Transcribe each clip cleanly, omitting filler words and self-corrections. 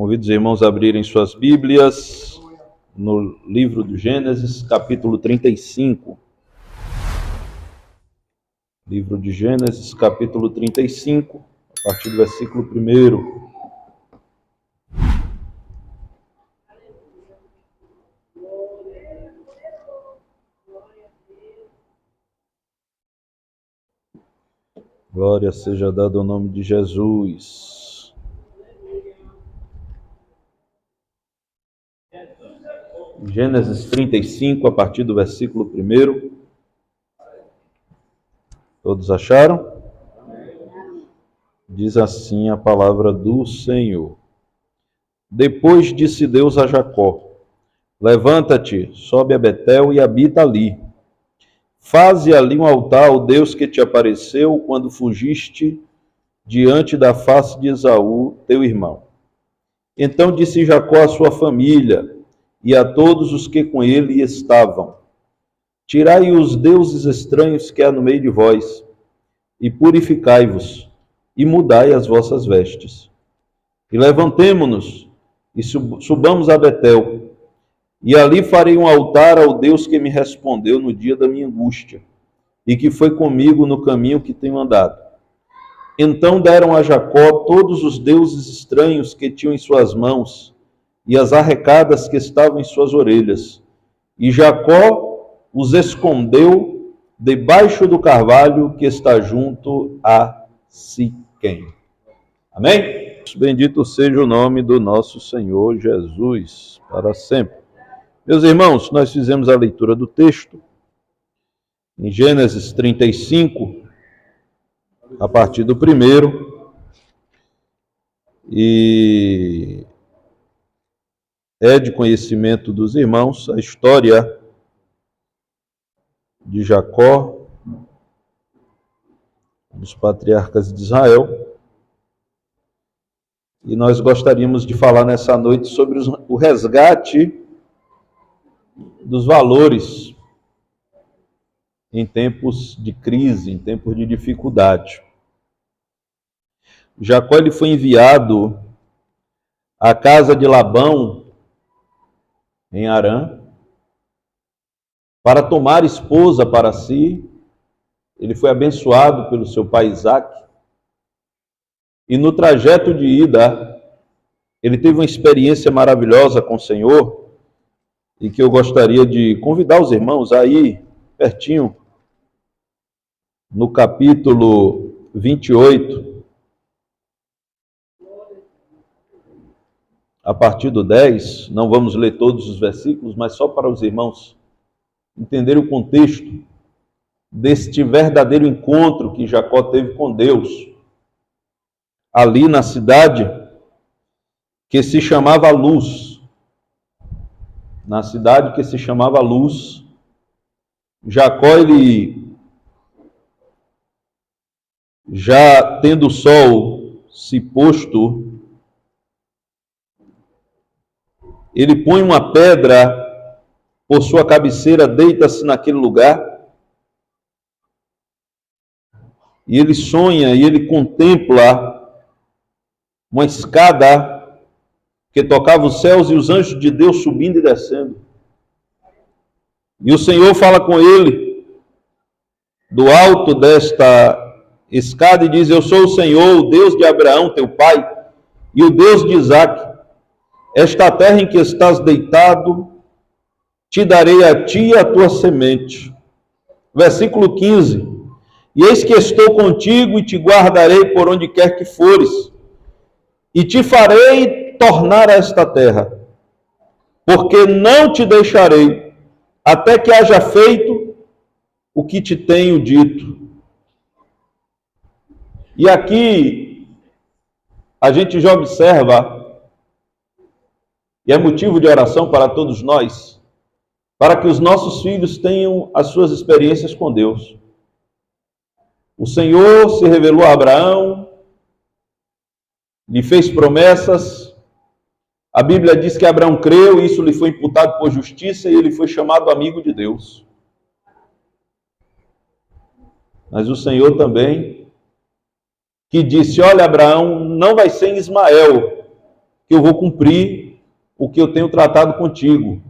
Convido os irmãos a abrirem suas Bíblias no livro do Gênesis, capítulo 35. Livro de Gênesis, capítulo 35, a partir do versículo 1. Glória seja dada ao nome de Jesus. Gênesis 35, a partir do versículo 1. Todos acharam? Diz assim a palavra do Senhor. Depois disse Deus a Jacó: levanta-te, sobe a Betel e habita ali. Faze ali um altar ao Deus que te apareceu quando fugiste diante da face de Esaú, teu irmão. Então disse Jacó à sua família e a todos os que com ele estavam: tirai os deuses estranhos que há no meio de vós, e purificai-vos, e mudai as vossas vestes. E levantemo-nos, e subamos a Betel, e ali farei um altar ao Deus que me respondeu no dia da minha angústia, e que foi comigo no caminho que tenho andado. Então deram a Jacó todos os deuses estranhos que tinham em suas mãos, e as arrecadas que estavam em suas orelhas. E Jacó os escondeu debaixo do carvalho que está junto a Siquém. Amém? Bendito seja o nome do nosso Senhor Jesus, para sempre. Meus irmãos, nós fizemos a leitura do texto em Gênesis 35, a partir do 1, e é de conhecimento dos irmãos a história de Jacó, dos patriarcas de Israel, e nós gostaríamos de falar nessa noite sobre o resgate dos valores em tempos de crise, em tempos de dificuldade. Jacó ele foi enviado à casa de Labão, em Harã, para tomar esposa para si. Ele foi abençoado pelo seu pai Isaque, e no trajeto de ida, ele teve uma experiência maravilhosa com o Senhor, e que eu gostaria de convidar os irmãos a ir pertinho, no capítulo 28, a partir do 10, não vamos ler todos os versículos, mas só para os irmãos entenderem o contexto deste verdadeiro encontro que Jacó teve com Deus, ali na cidade que se chamava Luz. Na cidade que se chamava Luz, Jacó, ele, já tendo o sol se posto, ele põe uma pedra por sua cabeceira, deita-se naquele lugar, e ele sonha e ele contempla uma escada que tocava os céus e os anjos de Deus subindo e descendo. E o Senhor fala com ele do alto desta escada e diz: eu sou o Senhor, o Deus de Abraão, teu pai, e o Deus de Isaque. Esta terra em que estás deitado, te darei a ti e a tua semente. Versículo 15. E eis que estou contigo e te guardarei por onde quer que fores, e te farei tornar a esta terra, porque não te deixarei até que haja feito o que te tenho dito. E aqui a gente já observa, e é motivo de oração para todos nós, para que os nossos filhos tenham as suas experiências com Deus. O Senhor se revelou a Abraão, lhe fez promessas. A Bíblia diz que Abraão creu, e isso lhe foi imputado por justiça, e ele foi chamado amigo de Deus. Mas o Senhor também, que disse: olha, Abraão, não vai ser em Ismael que eu vou cumprir o que eu tenho tratado contigo.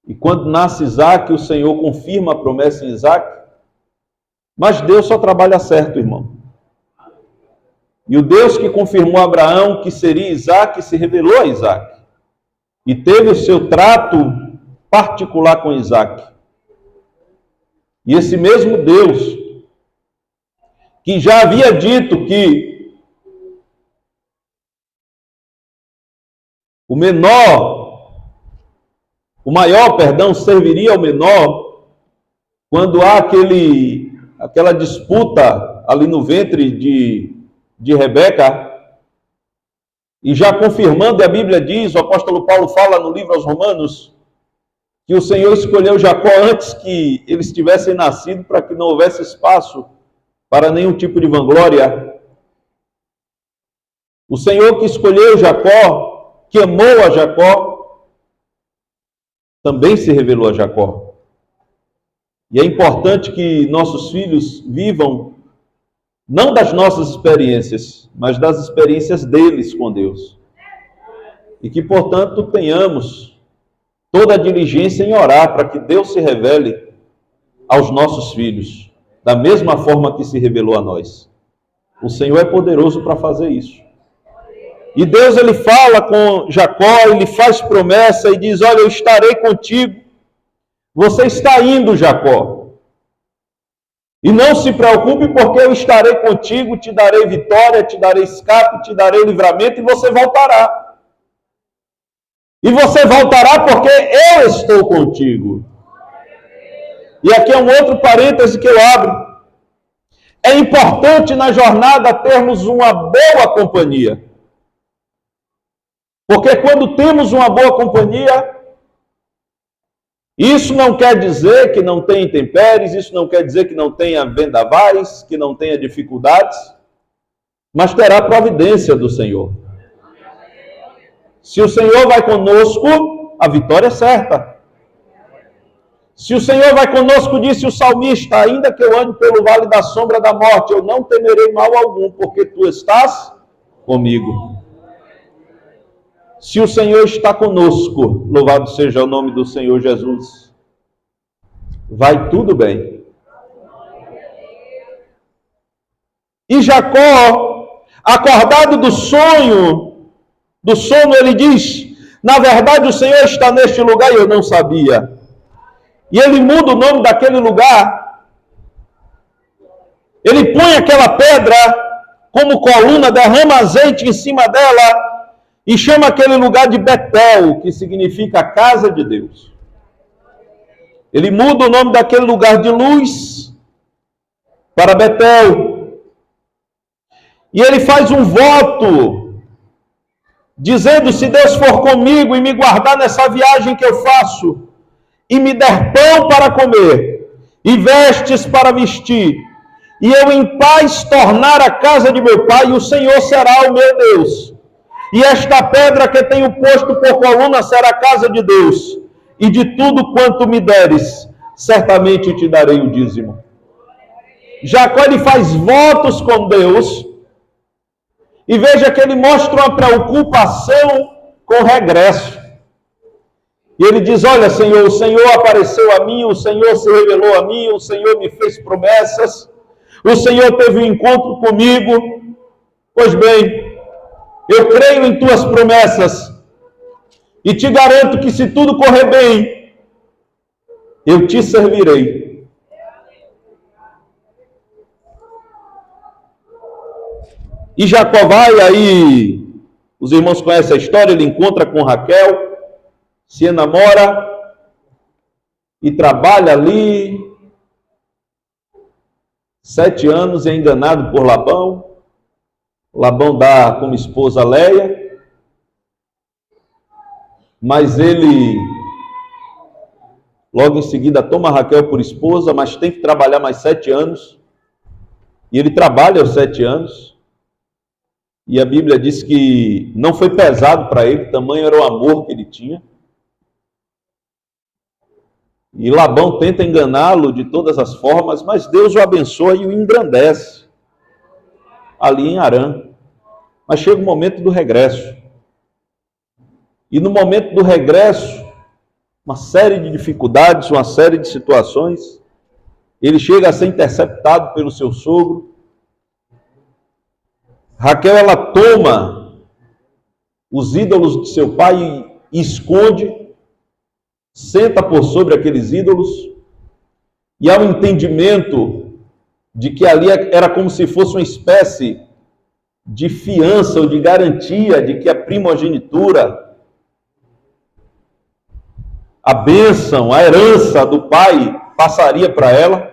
E quando nasce Isaac, o Senhor confirma a promessa em Isaac. Mas Deus só trabalha certo, irmão. E o Deus que confirmou a Abraão que seria Isaac, se revelou a Isaac. E teve o seu trato particular com Isaac. E esse mesmo Deus, que já havia dito que o maior, serviria ao menor, quando há aquela disputa ali no ventre de Rebeca, e já confirmando, a Bíblia diz, o apóstolo Paulo fala no livro aos Romanos, que o Senhor escolheu Jacó antes que eles tivessem nascido, para que não houvesse espaço para nenhum tipo de vanglória. O Senhor que escolheu Jacó, que amou a Jacó, também se revelou a Jacó. E é importante que nossos filhos vivam não das nossas experiências, mas das experiências deles com Deus. E que, portanto, tenhamos toda a diligência em orar para que Deus se revele aos nossos filhos, da mesma forma que se revelou a nós. O Senhor é poderoso para fazer isso. E Deus, ele fala com Jacó, ele faz promessa e diz: olha, eu estarei contigo. Você está indo, Jacó. E não se preocupe, porque eu estarei contigo, te darei vitória, te darei escape, te darei livramento, e você voltará. E você voltará porque eu estou contigo. E aqui é um outro parêntese que eu abro. É importante na jornada termos uma boa companhia. Porque quando temos uma boa companhia, isso não quer dizer que não tenha intempéries, isso não quer dizer que não tenha vendavais, que não tenha dificuldades, mas terá providência do Senhor. Se o Senhor vai conosco, a vitória é certa. Se o Senhor vai conosco, disse o salmista, ainda que eu ande pelo vale da sombra da morte, eu não temerei mal algum, porque tu estás comigo. Se o Senhor está conosco, louvado seja o nome do Senhor Jesus, vai tudo bem. E Jacó, acordado do sono, ele diz: na verdade o Senhor está neste lugar e eu não sabia. E ele muda o nome daquele lugar. Ele põe aquela pedra como coluna, derrama azeite em cima dela, e chama aquele lugar de Betel, que significa casa de Deus. Ele muda o nome daquele lugar de Luz para Betel. E ele faz um voto, dizendo: se Deus for comigo e me guardar nessa viagem que eu faço, e me der pão para comer, e vestes para vestir, e eu em paz tornar a casa de meu pai, o Senhor será o meu Deus. E esta pedra que tenho posto por coluna será a casa de Deus. E de tudo quanto me deres, certamente te darei o dízimo. Jacó, ele faz votos com Deus. E veja que ele mostra uma preocupação com o regresso. E ele diz: olha, Senhor, o Senhor apareceu a mim, o Senhor se revelou a mim, o Senhor me fez promessas, o Senhor teve um encontro comigo. Pois bem, eu creio em tuas promessas e te garanto que, se tudo correr bem, eu te servirei. E Jacó vai, aí os irmãos conhecem a história, ele encontra com Raquel, se enamora e trabalha ali 7 anos, é enganado por Labão. Labão dá como esposa Léia, mas ele logo em seguida toma Raquel por esposa, mas tem que trabalhar mais 7 anos, e ele trabalha os 7 anos, e a Bíblia diz que não foi pesado para ele, tamanho era o amor que ele tinha, e Labão tenta enganá-lo de todas as formas, mas Deus o abençoa e o engrandece ali em Harã. Mas chega o momento do regresso. E no momento do regresso, uma série de dificuldades, uma série de situações, ele chega a ser interceptado pelo seu sogro. Raquel, ela toma os ídolos de seu pai e esconde, senta por sobre aqueles ídolos, e há um entendimento de que ali era como se fosse uma espécie de fiança ou de garantia de que a primogenitura, a bênção, a herança do pai passaria para ela.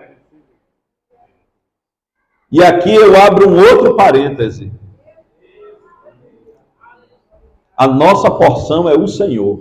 E aqui eu abro um outro parêntese. A nossa porção é o Senhor.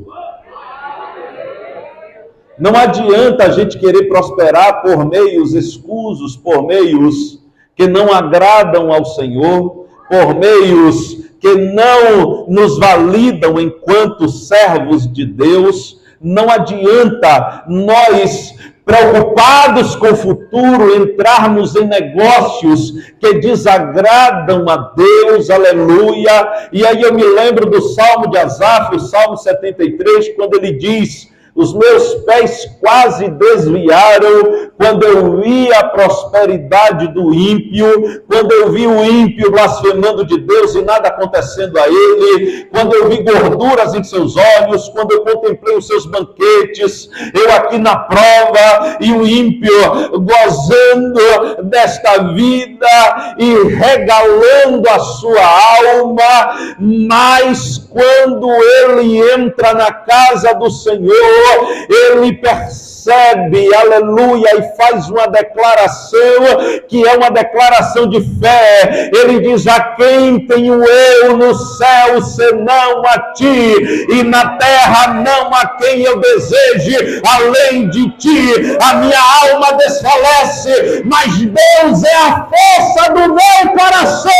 Não adianta a gente querer prosperar por meios escusos, por meios que não agradam ao Senhor, por meios que não nos validam enquanto servos de Deus. Não adianta nós, preocupados com o futuro, entrarmos em negócios que desagradam a Deus, aleluia. E aí eu me lembro do Salmo de Asaf, o Salmo 73, quando ele diz: os meus pés quase desviaram quando eu vi a prosperidade do ímpio, quando eu vi o ímpio blasfemando de Deus e nada acontecendo a ele, quando eu vi gorduras em seus olhos, quando eu contemplei os seus banquetes, eu aqui na prova e o ímpio gozando desta vida e regalando a sua alma. Mas quando ele entra na casa do Senhor, ele percebe, aleluia, e faz uma declaração que é uma declaração de fé. Ele diz: a quem tenho eu no céu senão a ti, e na terra não a quem eu deseje além de ti. A minha alma desfalece, mas Deus é a força do meu coração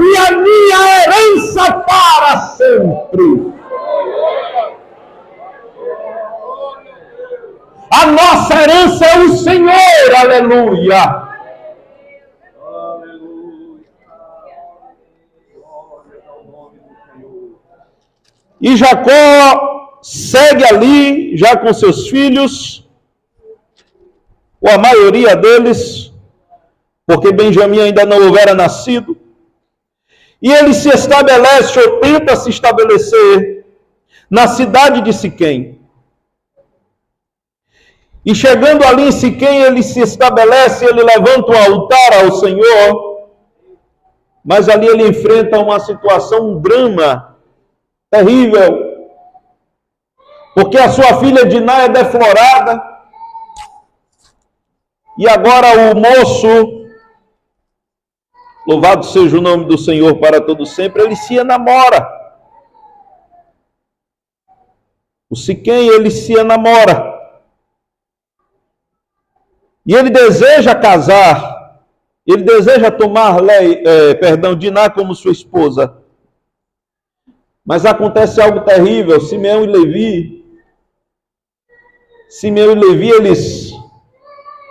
e a minha herança para sempre. A nossa herança é o Senhor, aleluia. E Jacó segue ali, já com seus filhos, ou a maioria deles, porque Benjamim ainda não houvera nascido, e ele se estabelece, ou tenta se estabelecer, na cidade de Siquém. E chegando ali em Siquém, ele se estabelece, ele levanta um altar ao Senhor, mas ali ele enfrenta uma situação, um drama terrível, porque a sua filha Diná é deflorada, e agora o moço, louvado seja o nome do Senhor para todo sempre, ele se enamora. O Siquém, ele se enamora. E ele deseja casar, ele deseja tomar Diná como sua esposa. Mas acontece algo terrível. Simeão e Levi, eles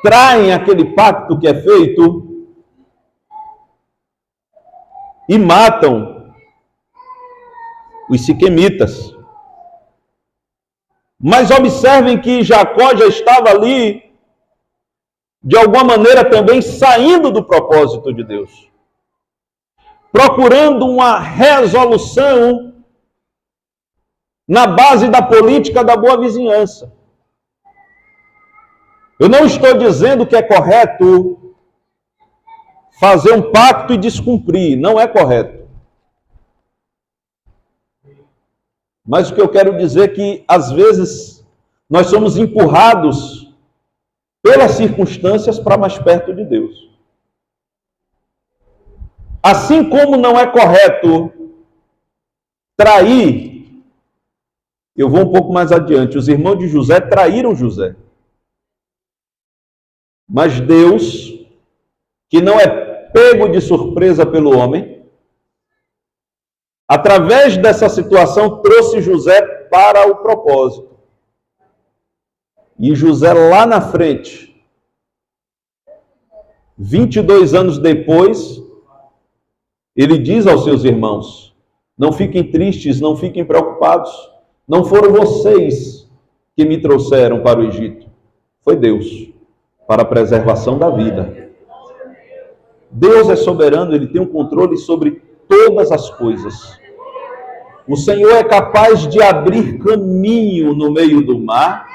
traem aquele pacto que é feito e matam os siquemitas. Mas observem que Jacó já estava ali, de alguma maneira também saindo do propósito de Deus, procurando uma resolução na base da política da boa vizinhança. Eu não estou dizendo que é correto fazer um pacto e descumprir, não é correto. Mas o que eu quero dizer é que, às vezes, nós somos empurrados pelas circunstâncias para mais perto de Deus. Assim como não é correto trair, eu vou um pouco mais adiante, os irmãos de José traíram José. Mas Deus, que não é pego de surpresa pelo homem, através dessa situação trouxe José para o propósito. E José lá na frente, 22 anos depois, Ele diz aos seus irmãos: não fiquem tristes, não fiquem preocupados. Não foram vocês que me trouxeram para o Egito. Foi Deus, para a preservação da vida. Deus é soberano, Ele tem um controle sobre todas as coisas. O Senhor é capaz de abrir caminho no meio do mar,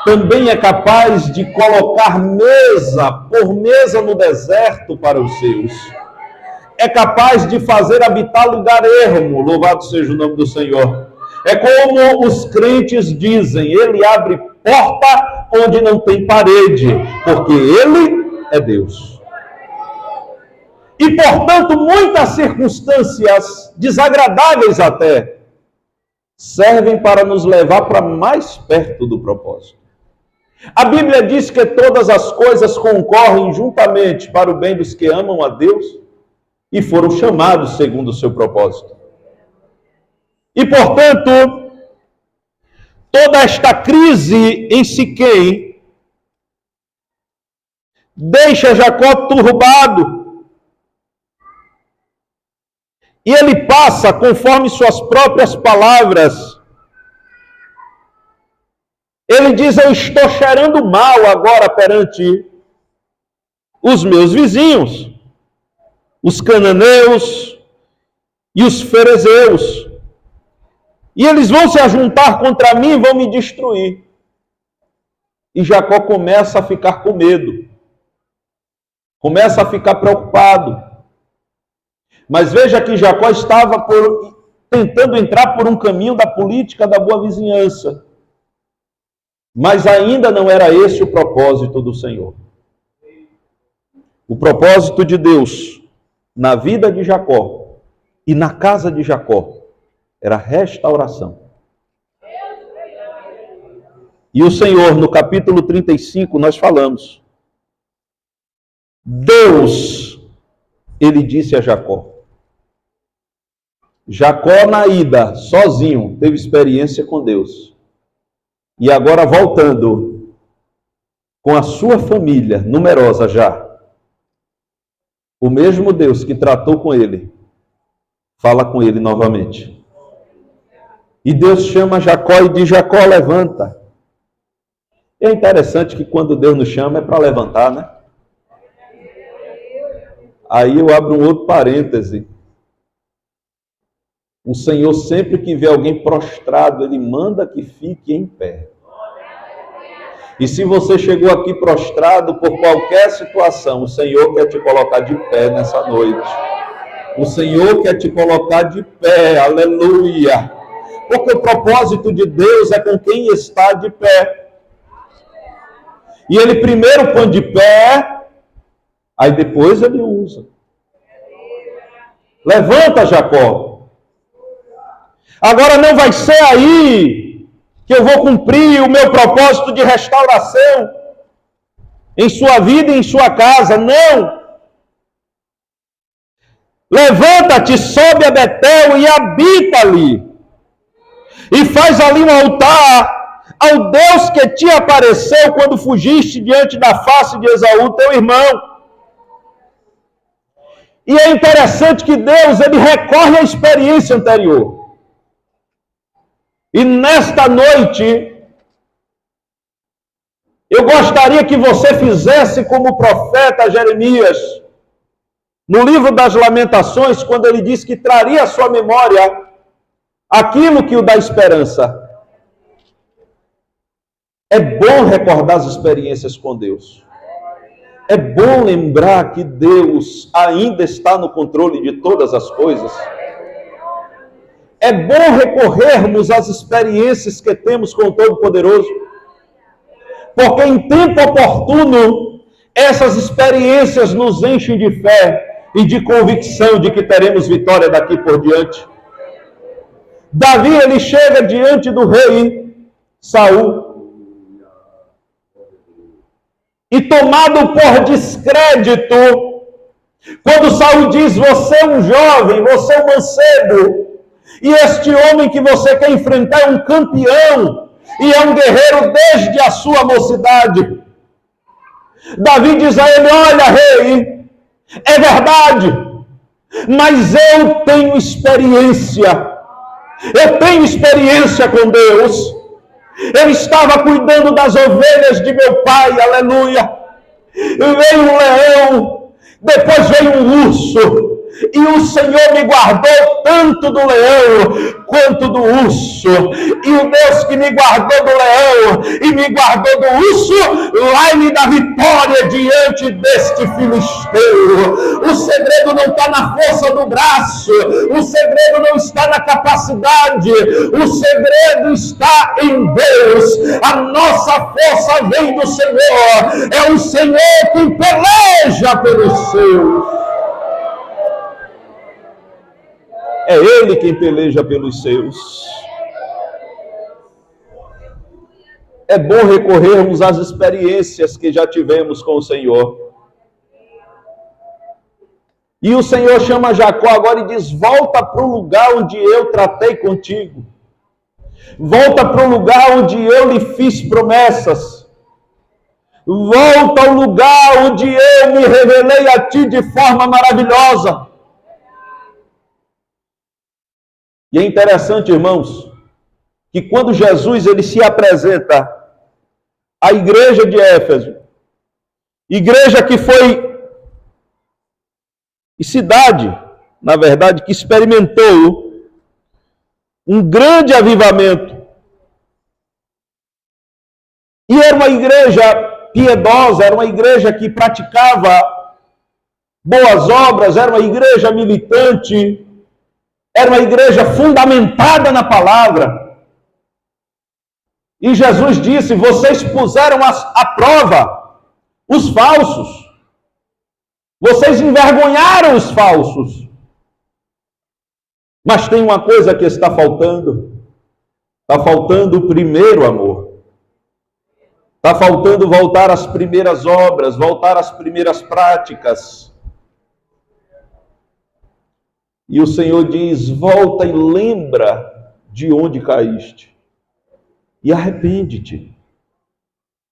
também é capaz de colocar mesa por mesa no deserto para os seus. É capaz de fazer habitar lugar ermo, louvado seja o nome do Senhor. É como os crentes dizem, Ele abre porta onde não tem parede, porque Ele é Deus. E, portanto, muitas circunstâncias, desagradáveis até, servem para nos levar para mais perto do propósito. A Bíblia diz que todas as coisas concorrem juntamente para o bem dos que amam a Deus e foram chamados segundo o seu propósito. E, portanto, toda esta crise em Siquém deixa Jacó turbado. E ele passa, conforme suas próprias palavras, ele diz: eu estou cheirando mal agora perante os meus vizinhos, os cananeus e os ferezeus. E eles vão se ajuntar contra mim e vão me destruir. E Jacó começa a ficar com medo. Começa a ficar preocupado. Mas veja que Jacó estava tentando entrar por um caminho da política da boa vizinhança. Mas ainda não era esse o propósito do Senhor. O propósito de Deus na vida de Jacó e na casa de Jacó era restauração. E o Senhor, no capítulo 35, nós falamos. Deus, ele disse a Jacó. Jacó na ida, sozinho, teve experiência com Deus. E agora voltando, com a sua família, numerosa já, o mesmo Deus que tratou com ele, fala com ele novamente. E Deus chama Jacó e diz: Jacó, levanta. É interessante que quando Deus nos chama é para levantar, né? Aí eu abro um outro parêntese. O Senhor, sempre que vê alguém prostrado, Ele manda que fique em pé. E se você chegou aqui prostrado por qualquer situação, o Senhor quer te colocar de pé nessa noite. O Senhor quer te colocar de pé, aleluia. Porque o propósito de Deus é com quem está de pé. E Ele primeiro põe de pé, aí depois Ele usa. Levanta, Jacó. Agora não vai ser aí que eu vou cumprir o meu propósito de restauração em sua vida e em sua casa. Não! Levanta-te, sobe a Betel e habita ali. E faz ali um altar ao Deus que te apareceu quando fugiste diante da face de Esaú, teu irmão. E é interessante que Deus, ele recorre à experiência anterior. E nesta noite, eu gostaria que você fizesse como o profeta Jeremias, no livro das Lamentações, quando ele diz que traria à sua memória aquilo que o dá esperança. É bom recordar as experiências com Deus. É bom lembrar que Deus ainda está no controle de todas as coisas. É bom recorrermos às experiências que temos com o Todo-Poderoso, porque em tempo oportuno, essas experiências nos enchem de fé e de convicção de que teremos vitória daqui por diante. Davi, ele chega diante do rei Saul, e tomado por descrédito, quando Saul diz: você é um jovem, você é um mancebo, e este homem que você quer enfrentar é um campeão, e é um guerreiro desde a sua mocidade. Davi diz a ele: olha, rei, é verdade, Mas eu tenho experiência. Eu tenho experiência com Deus. Eu estava cuidando das ovelhas de meu pai, aleluia. Veio um leão, depois veio um urso. E o Senhor me guardou tanto do leão quanto do urso. E o Deus que me guardou do leão e me guardou do urso, vai me dar vitória diante deste filisteu. O segredo não está na força do braço. O segredo não está na capacidade. O segredo está em Deus. A nossa força vem do Senhor. É o Senhor que peleja pelos seus. É Ele quem peleja pelos seus. É bom recorrermos às experiências que já tivemos com o Senhor. E o Senhor chama Jacó agora e diz: volta para o lugar onde eu tratei contigo. Volta para o lugar onde eu lhe fiz promessas. Volta ao lugar onde eu me revelei a ti de forma maravilhosa. E é interessante, irmãos, que quando Jesus ele se apresenta à igreja de Éfeso, igreja que foi, e cidade, na verdade, que experimentou um grande avivamento, e era uma igreja piedosa, era uma igreja que praticava boas obras, era uma igreja militante, era uma igreja fundamentada na palavra. E Jesus disse: vocês puseram à prova os falsos. Vocês envergonharam os falsos. Mas tem uma coisa que está faltando. Está faltando o primeiro amor. Está faltando voltar às primeiras obras, voltar às primeiras práticas. E o Senhor diz: volta e lembra de onde caíste. E arrepende-te.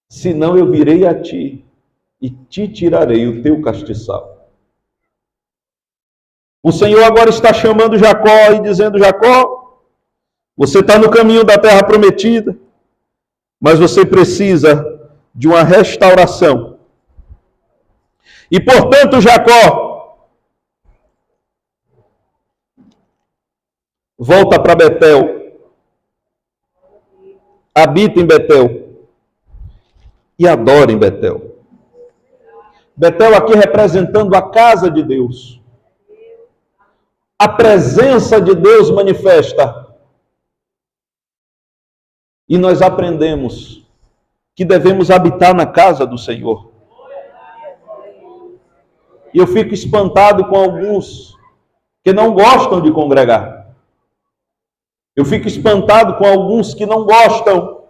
Senão eu virei a ti e te tirarei o teu castiçal. O Senhor agora está chamando Jacó e dizendo: Jacó, você está no caminho da terra prometida, mas você precisa de uma restauração. E portanto, Jacó, volta para Betel, habita em Betel e adora em Betel. Betel aqui representando a casa de Deus. A presença de Deus manifesta. E nós aprendemos que devemos habitar na casa do Senhor. E eu fico espantado com alguns que não gostam de congregar. Eu fico espantado com alguns que não gostam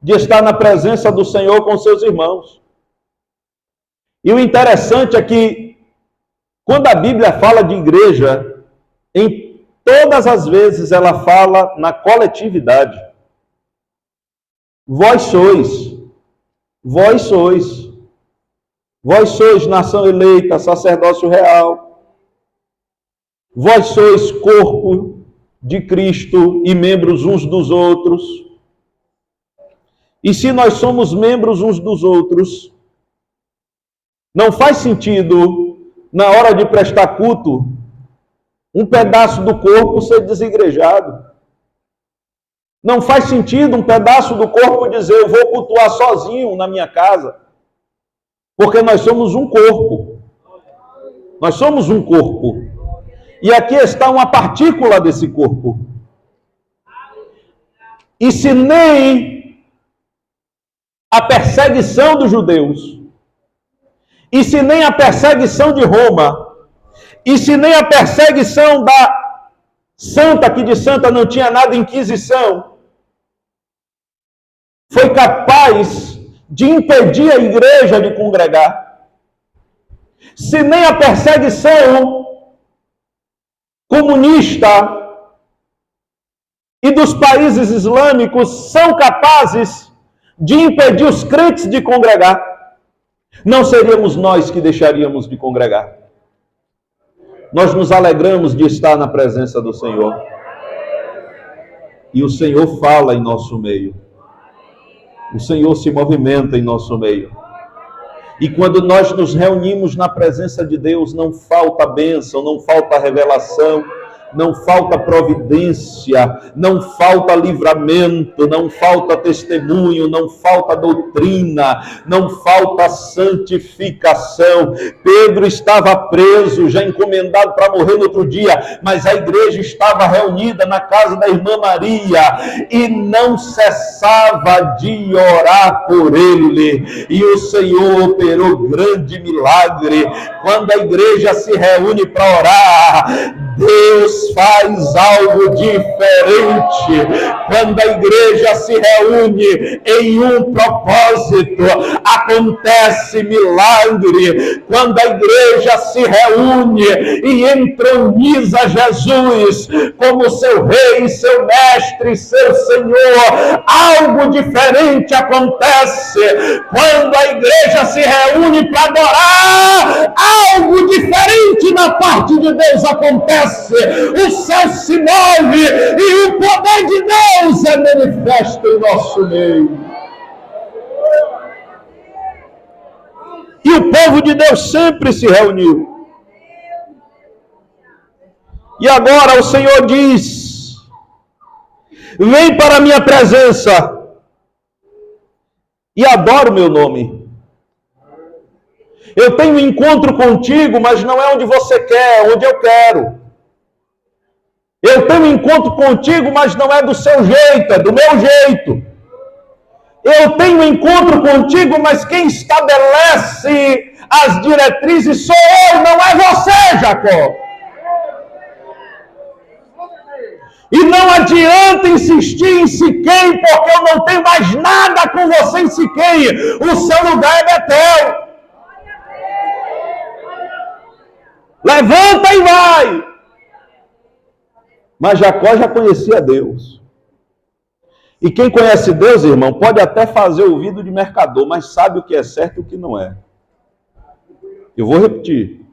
de estar na presença do Senhor com seus irmãos. E o interessante é que, quando a Bíblia fala de igreja, em todas as vezes ela fala na coletividade. Vós sois nação eleita, sacerdócio real. Vós sois corpo de Cristo e membros uns dos outros. E se nós somos membros uns dos outros, não faz sentido, na hora de prestar culto, um pedaço do corpo ser desigrejado. Não faz sentido um pedaço do corpo dizer: eu vou cultuar sozinho na minha casa. Porque nós somos um corpo. Nós somos um corpo. E aqui está uma partícula desse corpo. E se nem a perseguição dos judeus, e se nem a perseguição de Roma, e se nem a perseguição da santa, que de santa não tinha nada, Inquisição, foi capaz de impedir a igreja de congregar, se nem a perseguição comunista e dos países islâmicos são capazes de impedir os crentes de congregar, não seríamos nós que deixaríamos de congregar. Nós nos alegramos de estar na presença do Senhor. E o Senhor fala em nosso meio. O Senhor se movimenta em nosso meio. E quando nós nos reunimos na presença de Deus, não falta bênção, não falta revelação, não falta providência, não falta livramento, não falta testemunho, não falta doutrina, não falta santificação. Pedro estava preso, já encomendado para morrer no outro dia, mas a igreja estava reunida na casa da irmã Maria e não cessava de orar por ele. E o Senhor operou grande milagre. Quando a igreja se reúne para orar, Deus faz algo diferente. Quando a igreja se reúne em um propósito, acontece milagre. Quando a igreja se reúne e entroniza Jesus como seu rei, seu mestre, seu Senhor, algo diferente acontece. Quando a igreja se reúne para adorar, algo diferente na parte de Deus acontece. O céu se move e o poder de Deus é manifesto em nosso meio. E o povo de Deus sempre se reuniu. E agora o Senhor diz: vem para a minha presença e adora o meu nome. Eu tenho um encontro contigo, mas não é onde você quer, é onde eu quero. Eu tenho um encontro contigo, mas não é do seu jeito, é do meu jeito. Eu tenho um encontro contigo, mas quem estabelece as diretrizes sou eu, não é você, Jacó. E não adianta insistir em Siquém, porque eu não tenho mais nada com você em Siquém. O seu lugar é Betel. Levanta e vai. Mas Jacó já conhecia Deus. E quem conhece Deus, irmão, pode até fazer ouvido de mercador, mas sabe o que é certo e o que não é. Eu vou repetir.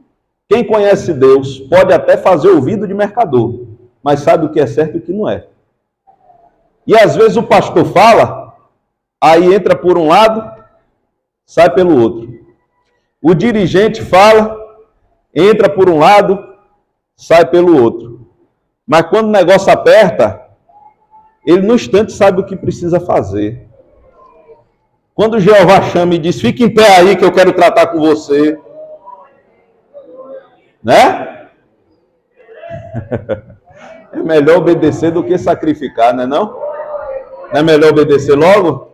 Quem conhece Deus pode até fazer ouvido de mercador, mas sabe o que é certo e o que não é. E às vezes o pastor fala, aí entra por um lado, sai pelo outro. O dirigente fala, entra por um lado, sai pelo outro. Mas quando o negócio aperta, ele no instante sabe o que precisa fazer. Quando Jeová chama e diz, fique em pé aí que eu quero tratar com você. Né? É melhor obedecer do que sacrificar, não é não? Não é melhor obedecer logo?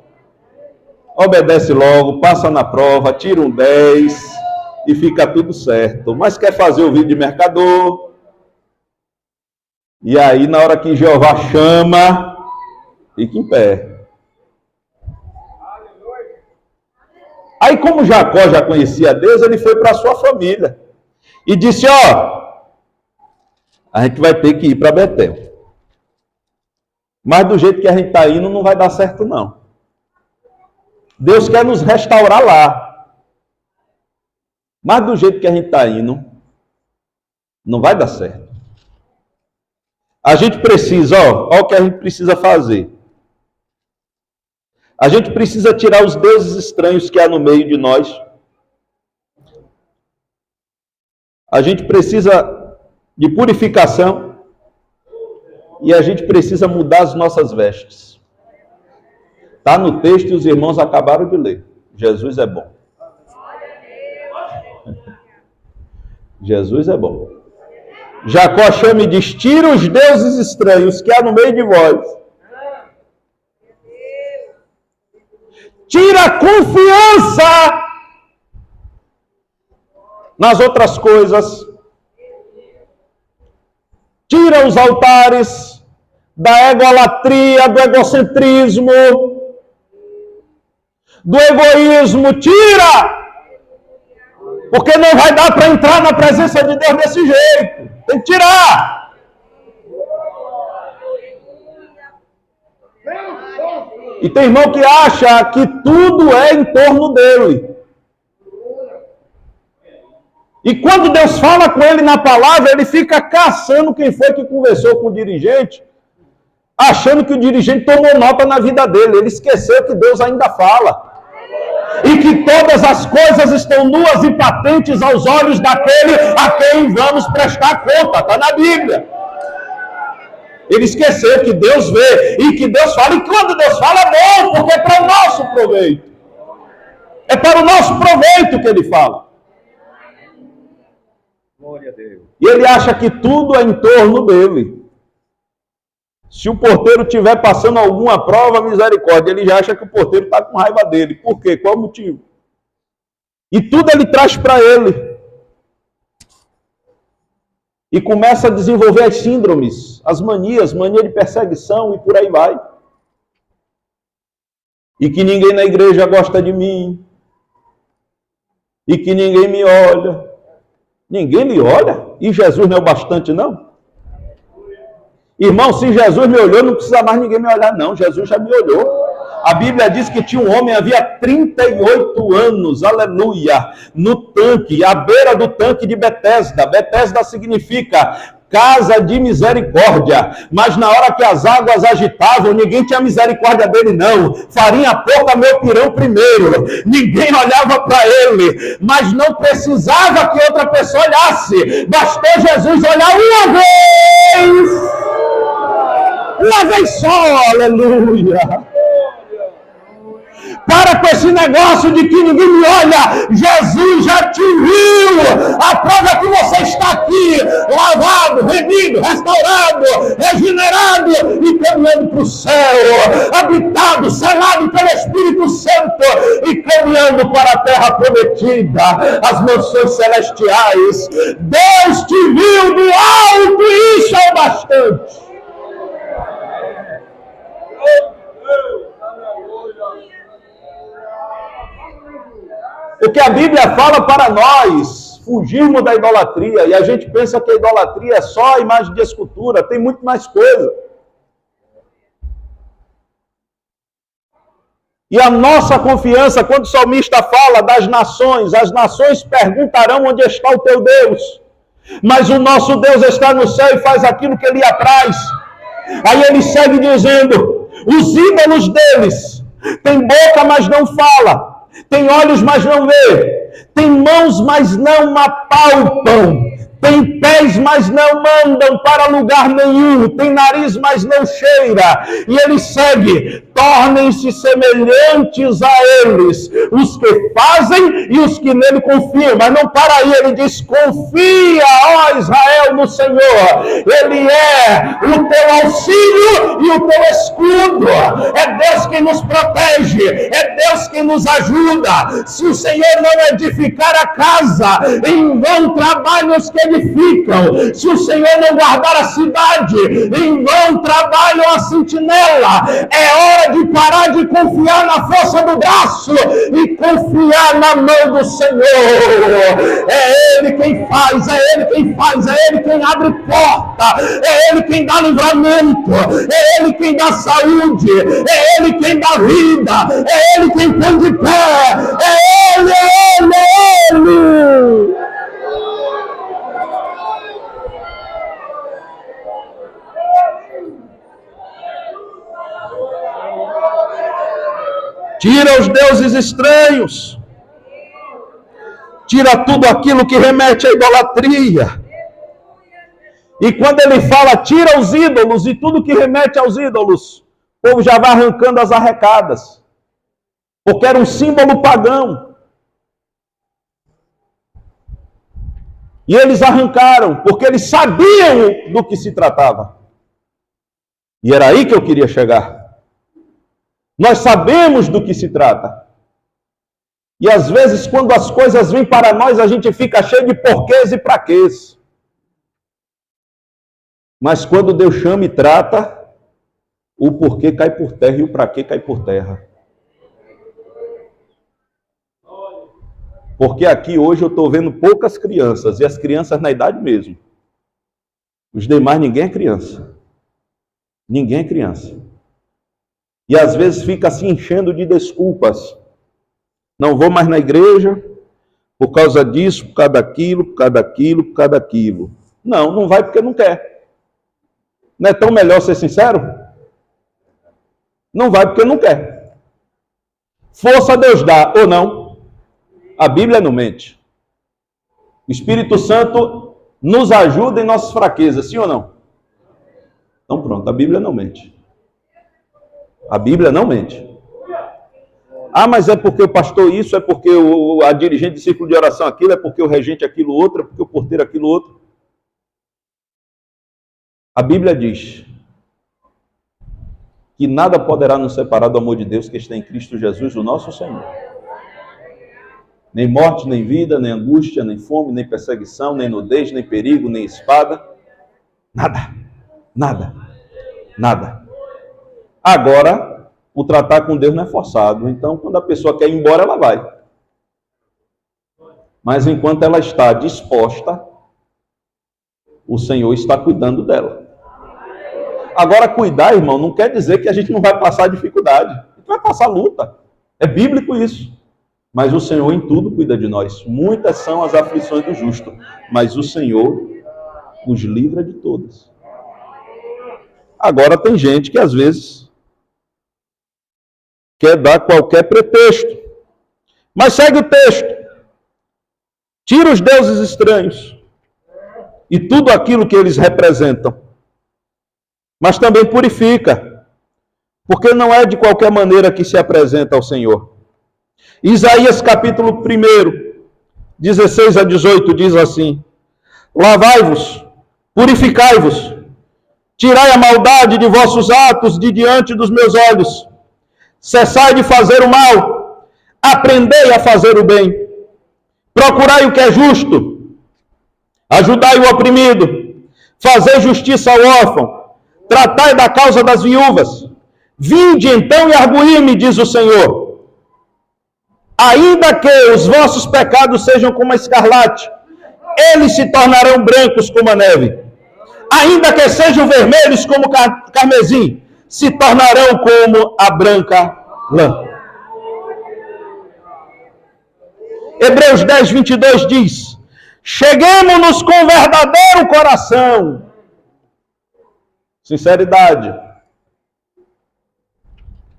Obedece logo, passa na prova, tira um 10 e fica tudo certo. Mas quer fazer o vídeo de mercador? E aí, na hora que Jeová chama, fica em pé. Aí, como Jacó já conhecia Deus, ele foi para a sua família. E disse, ó, a gente vai ter que ir para Betel. Mas do jeito que a gente está indo, não vai dar certo, não. Deus quer nos restaurar lá. Mas do jeito que a gente está indo, não vai dar certo. A gente precisa, ó o que a gente precisa fazer. A gente precisa tirar os deuses estranhos que há no meio de nós. A gente precisa de purificação. E a gente precisa mudar as nossas vestes. Está no texto e os irmãos acabaram de ler. Jesus é bom. Jesus é bom. Jacó chama e diz, tira os deuses estranhos que há no meio de vós. Tira a confiança nas outras coisas. Tira os altares da egolatria, do egocentrismo, do egoísmo. Tira! Porque não vai dar para entrar na presença de Deus desse jeito. Tem que tirar. E tem irmão que acha que tudo é em torno dele. E quando Deus fala com ele na palavra, ele fica caçando quem foi que conversou com o dirigente, achando que o dirigente tomou nota na vida dele. Ele esqueceu que Deus ainda fala. E que todas as coisas estão nuas e patentes aos olhos daquele a quem vamos prestar conta. Está na Bíblia. Ele esqueceu que Deus vê e que Deus fala. E quando Deus fala é bom, porque é para o nosso proveito. É para o nosso proveito que ele fala. Glória a Deus. E ele acha que tudo é em torno dele. Se o porteiro estiver passando alguma prova, misericórdia, ele já acha que o porteiro está com raiva dele. Por quê? Qual o motivo? E tudo ele traz para ele. E começa a desenvolver as síndromes, as manias, mania de perseguição e por aí vai. E que ninguém na igreja gosta de mim. E que ninguém me olha. Ninguém lhe olha? E Jesus não é o bastante, não? Irmão, se Jesus me olhou, não precisa mais ninguém me olhar, não. Jesus já me olhou. A Bíblia diz que tinha um homem, havia 38 anos, aleluia, no tanque, à beira do tanque de Betesda. Betesda significa casa de misericórdia. Mas na hora que as águas agitavam, ninguém tinha misericórdia dele, não. Farinha pouca, meu pirão primeiro. Ninguém olhava para ele, mas não precisava que outra pessoa olhasse. Bastou Jesus olhar uma vez. Uma vez só, aleluia. Para com esse negócio de que ninguém me olha. Jesus já te viu. A prova que você está aqui, lavado, remido, restaurado, regenerado e caminhando para o céu, habitado, selado pelo Espírito Santo e caminhando para a terra prometida, as mansões celestiais. Deus te viu do alto e isso é o bastante. O que a Bíblia fala para nós fugirmos da idolatria, e a gente pensa que a idolatria é só a imagem de escultura, tem muito mais coisa. E a nossa confiança, quando o salmista fala das nações, as nações perguntarão onde está o teu Deus, mas o nosso Deus está no céu e faz aquilo que ele apraz. Aí ele segue dizendo, os ídolos deles têm boca, mas não fala. Tem olhos, mas não vê. Tem mãos, mas não apalpam. Tem pés, mas não andam para lugar nenhum. Tem nariz, mas não cheira. E ele segue. Tornem-se semelhantes a eles, os que fazem e os que nele confiam. Mas não para aí, ele diz, confia, ó Israel, no Senhor. Ele é o teu auxílio e o teu escudo. É Deus que nos protege. É Deus que nos ajuda. Se o Senhor não edificar a casa, em vão trabalham os que edificam. Se o Senhor não guardar a cidade, em vão trabalham a sentinela. É hora de parar de confiar na força do braço e confiar na mão do Senhor. É Ele quem faz, é Ele quem faz, é Ele quem abre porta, é Ele quem dá livramento, é Ele quem dá saúde, é Ele quem dá vida, é Ele quem põe de pé, é Ele, é Ele, é Ele. Tira os deuses estranhos. Tira tudo aquilo que remete à idolatria. E quando ele fala, tira os ídolos e tudo que remete aos ídolos, o povo já vai arrancando as arrecadas. Porque era um símbolo pagão. E eles arrancaram, porque eles sabiam do que se tratava. E era aí que eu queria chegar. Nós sabemos do que se trata. E às vezes, quando as coisas vêm para nós, a gente fica cheio de porquês e praquês. Mas quando Deus chama e trata, o porquê cai por terra e o praquê cai por terra. Porque aqui hoje eu estou vendo poucas crianças, e as crianças na idade mesmo. Os demais, ninguém é criança. Ninguém é criança. E às vezes fica se enchendo de desculpas. Não vou mais na igreja, por causa disso, por causa daquilo, por causa daquilo, por causa daquilo. Não, não vai porque não quer. Não é tão melhor ser sincero? Não vai porque não quer. Força Deus dá ou não. A Bíblia não mente. O Espírito Santo nos ajuda em nossas fraquezas, sim ou não? Então pronto, a Bíblia não mente. A Bíblia não mente. Ah, mas é porque o pastor isso, é porque a dirigente de círculo de oração aquilo, é porque o regente aquilo outro, é porque o porteiro aquilo outro. A Bíblia diz que nada poderá nos separar do amor de Deus que está em Cristo Jesus, o nosso Senhor. Nem morte, nem vida, nem angústia, nem fome, nem perseguição, nem nudez, nem perigo, nem espada. Nada, nada, nada. Agora, o tratar com Deus não é forçado. Então, quando a pessoa quer ir embora, ela vai. Mas enquanto ela está disposta, o Senhor está cuidando dela. Agora, cuidar, irmão, não quer dizer que a gente não vai passar dificuldade. A gente vai passar luta. É bíblico isso. Mas o Senhor em tudo cuida de nós. Muitas são as aflições do justo, mas o Senhor os livra de todas. Agora tem gente que às vezes quer dar qualquer pretexto. Mas segue o texto. Tira os deuses estranhos e tudo aquilo que eles representam. Mas também purifica, porque não é de qualquer maneira que se apresenta ao Senhor. Isaías capítulo 1, 16 a 18 diz assim: lavai-vos, purificai-vos, tirai a maldade de vossos atos de diante dos meus olhos, cessai de fazer o mal, aprendei a fazer o bem, procurai o que é justo, ajudai o oprimido, fazei justiça ao órfão, tratai da causa das viúvas, vinde então e arguí-me, diz o Senhor. Ainda que os vossos pecados sejam como a escarlate, eles se tornarão brancos como a neve. Ainda que sejam vermelhos como carmesim, se tornarão como a branca lã. Hebreus 10, 22 diz: cheguemo-nos com verdadeiro coração. Sinceridade.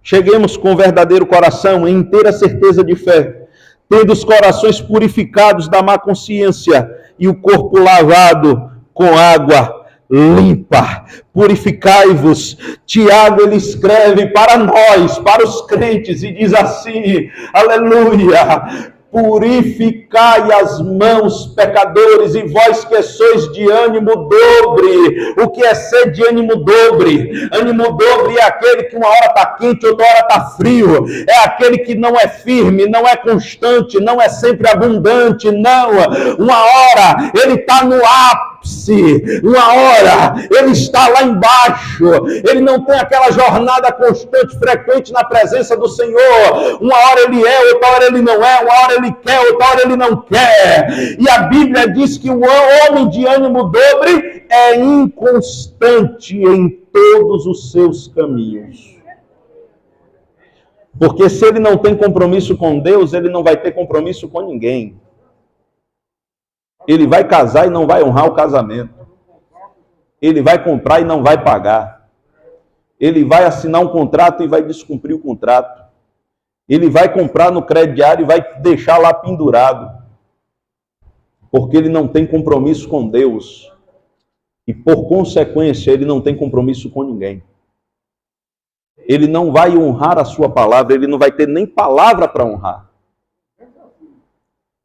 Cheguemos com verdadeiro coração, em inteira certeza de fé, tendo os corações purificados da má consciência e o corpo lavado com água limpa. Purificai-vos. Tiago, ele escreve para nós, para os crentes, e diz assim, aleluia: purificai as mãos, pecadores, e vós que sois de ânimo dobre. O que é ser de ânimo dobre? Ânimo dobre é aquele que uma hora está quente, outra hora está frio. É aquele que não é firme, não é constante, não é sempre abundante, não. Uma hora ele está no ápice, uma hora ele está lá embaixo, ele não tem aquela jornada constante, frequente na presença do Senhor. Uma hora ele é, outra hora ele não é, uma hora ele quer, outra hora ele não quer. E a Bíblia diz que o homem de ânimo dobre é inconstante em todos os seus caminhos. Porque se ele não tem compromisso com Deus, ele não vai ter compromisso com ninguém. Ele vai casar e não vai honrar o casamento. Ele vai comprar e não vai pagar. Ele vai assinar um contrato e vai descumprir o contrato. Ele vai comprar no crediário e vai deixar lá pendurado. Porque ele não tem compromisso com Deus. E por consequência, ele não tem compromisso com ninguém. Ele não vai honrar a sua palavra, ele não vai ter nem palavra para honrar.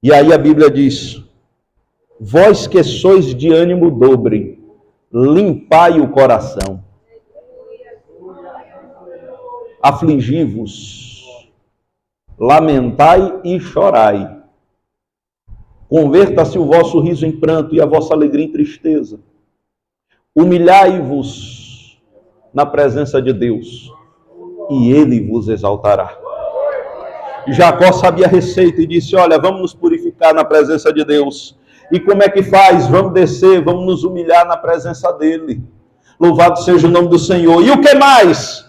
E aí a Bíblia diz: vós que sois de ânimo dobre, limpai o coração. Afligi-vos, lamentai e chorai. Converta-se o vosso riso em pranto e a vossa alegria em tristeza. Humilhai-vos na presença de Deus, e Ele vos exaltará. Jacó sabia a receita e disse: olha, vamos nos purificar na presença de Deus. E como é que faz? Vamos descer, vamos nos humilhar na presença dele. Louvado seja o nome do Senhor. E o que mais?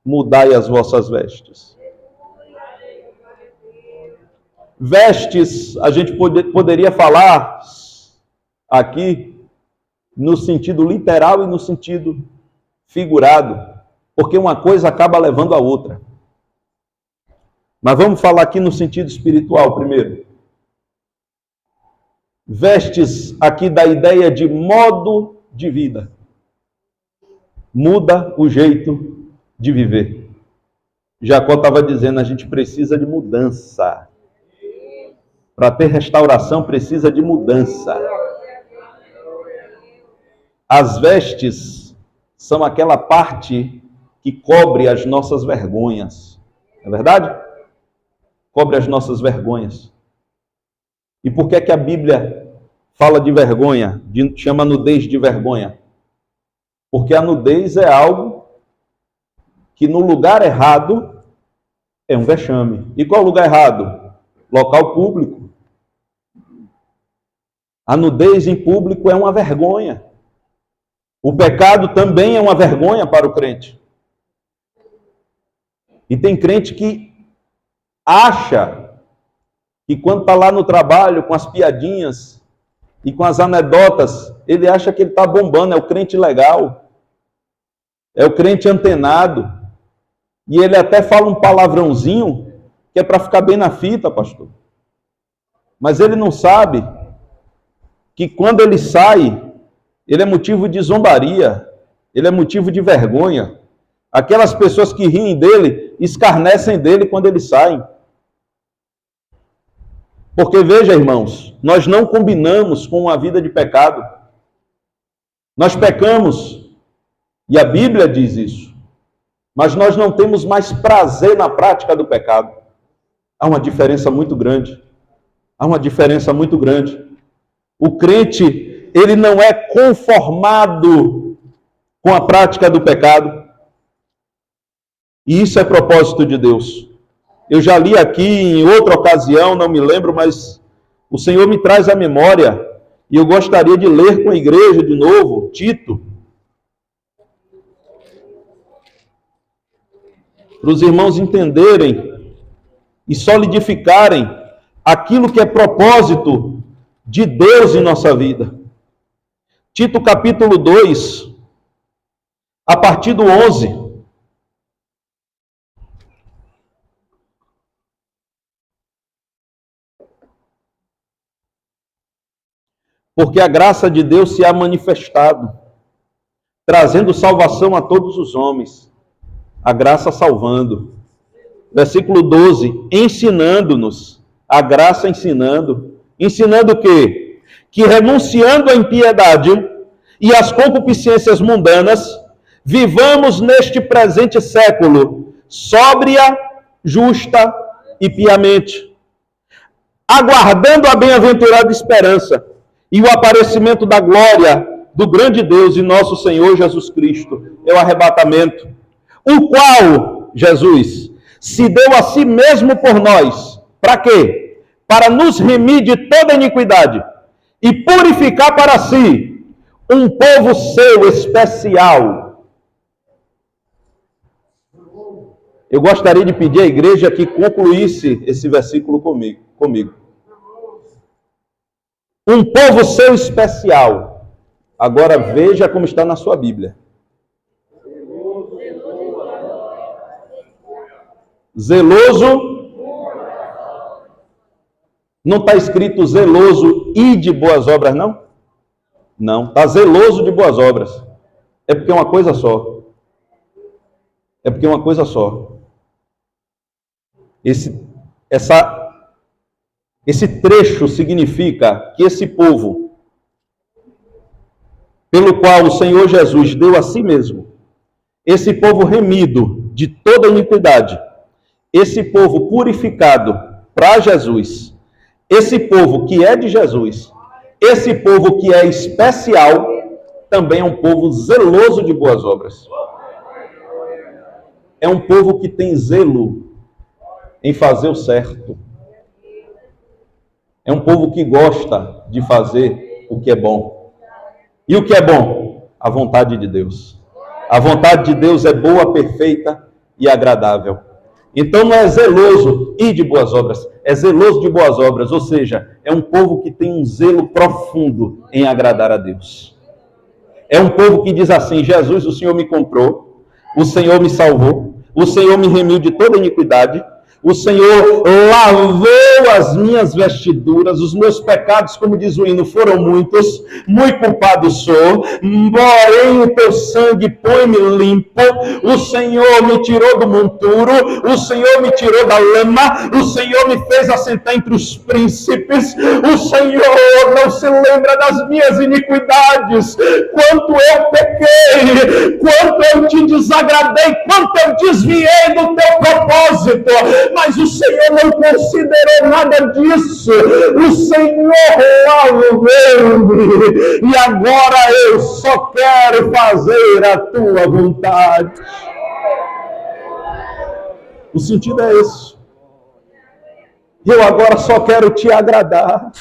Mudai as vossas vestes. Vestes, a gente poderia falar aqui no sentido literal e no sentido figurado, porque uma coisa acaba levando a outra. Mas vamos falar aqui no sentido espiritual primeiro. Vestes aqui da ideia de modo de vida. Muda o jeito de viver. Jacó estava dizendo, a gente precisa de mudança. Para ter restauração, precisa de mudança. As vestes são aquela parte que cobre as nossas vergonhas. Não é verdade? Cobre as nossas vergonhas. E por que é que a Bíblia fala de vergonha, chama nudez de vergonha? Porque a nudez é algo que no lugar errado é um vexame. E qual o lugar errado? Local público. A nudez em público é uma vergonha. O pecado também é uma vergonha para o crente. E tem crente que acha que quando está lá no trabalho com as piadinhas e com as anedotas, ele acha que ele está bombando, é o crente legal, é o crente antenado. E ele até fala um palavrãozinho que é para ficar bem na fita, pastor. Mas ele não sabe que quando ele sai, ele é motivo de zombaria, ele é motivo de vergonha. Aquelas pessoas que riem dele, escarnecem dele quando ele sai. Porque veja, irmãos, nós não combinamos com uma vida de pecado. Nós pecamos, e a Bíblia diz isso, mas nós não temos mais prazer na prática do pecado. Há uma diferença muito grande. Há uma diferença muito grande. O crente, ele não é conformado com a prática do pecado. E isso é propósito de Deus. Eu já li aqui em outra ocasião, não me lembro, mas o Senhor me traz à memória, e eu gostaria de ler com a igreja de novo, Tito, para os irmãos entenderem e solidificarem aquilo que é propósito de Deus em nossa vida. Tito capítulo 2, a partir do 11. Porque a graça de Deus se há manifestado, trazendo salvação a todos os homens. A graça salvando. Versículo 12, ensinando-nos, a graça ensinando. Ensinando o quê? Que renunciando à impiedade e às concupiscências mundanas, vivamos neste presente século, sóbria, justa e piamente, aguardando a bem-aventurada esperança e o aparecimento da glória do grande Deus e nosso Senhor Jesus Cristo, é o arrebatamento, o qual, Jesus, se deu a si mesmo por nós. Para quê? Para nos remir de toda iniquidade e purificar para si um povo seu especial. Eu gostaria de pedir à igreja que concluísse esse versículo comigo. Um povo seu especial. Agora veja como está na sua Bíblia. Zeloso. Não está escrito zeloso e de boas obras, não? Não, está zeloso de boas obras. É porque é uma coisa só. É porque é uma coisa só. Esse trecho significa que esse povo, pelo qual o Senhor Jesus deu a si mesmo, esse povo remido de toda iniquidade, esse povo purificado para Jesus, esse povo que é de Jesus, esse povo que é especial, também é um povo zeloso de boas obras. É um povo que tem zelo em fazer o certo. É um povo que gosta de fazer o que é bom. E o que é bom? A vontade de Deus. A vontade de Deus é boa, perfeita e agradável. Então não é zeloso e de boas obras, é zeloso de boas obras, ou seja, é um povo que tem um zelo profundo em agradar a Deus. É um povo que diz assim: Jesus, o Senhor me comprou, o Senhor me salvou, o Senhor me remiu de toda iniquidade, o Senhor lavou as minhas vestiduras, os meus pecados, como diz o hino, foram muitos, muito culpado sou, porém o teu sangue põe-me limpo, o Senhor me tirou do monturo, o Senhor me tirou da lama, o Senhor me fez assentar entre os príncipes, o Senhor não se lembra das minhas iniquidades, quanto eu pequei, quanto eu te desagradei, quanto eu desviei do teu propósito, mas o Senhor não considerou nada disso. O Senhor lavou-me e agora eu só quero fazer a tua vontade. O sentido é esse. Eu agora só quero te agradar.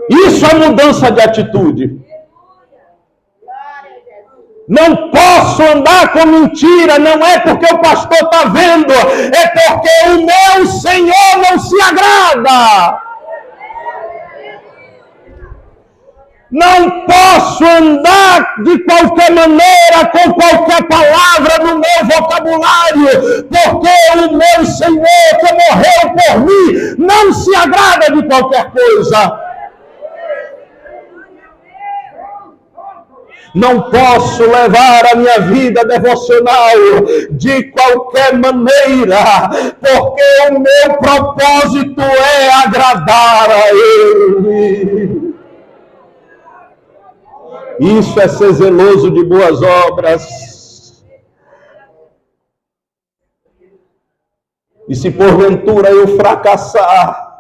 Isso é mudança de atitude. Não posso andar com mentira, não é porque o pastor está vendo, é porque o meu Senhor não se agrada. Não posso andar de qualquer maneira, com qualquer palavra no meu vocabulário, porque o meu Senhor que morreu por mim não se agrada de qualquer coisa. Não posso levar a minha vida devocional de qualquer maneira, porque o meu propósito é agradar a Ele. Isso é ser zeloso de boas obras. E se porventura eu fracassar,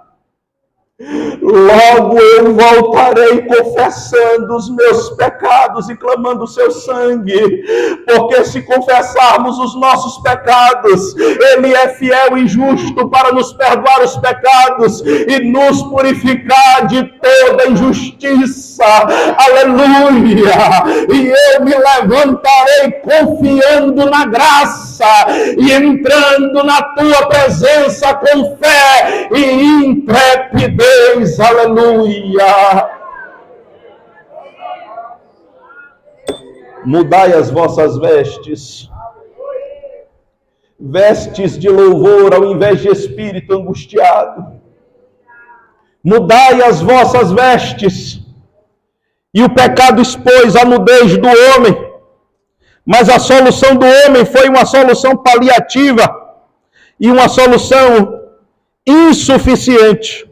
logo eu voltarei confessando os meus pecados e clamando o seu sangue, porque se confessarmos os nossos pecados, Ele é fiel e justo para nos perdoar os pecados e nos purificar de toda injustiça. Aleluia! E eu me levantarei confiando na graça e entrando na tua presença com fé e intrepidez. Aleluia! Mudai as vossas vestes, vestes de louvor ao invés de espírito angustiado. Mudai as vossas vestes. E o pecado expôs a nudez do homem, mas a solução do homem foi uma solução paliativa e uma solução insuficiente.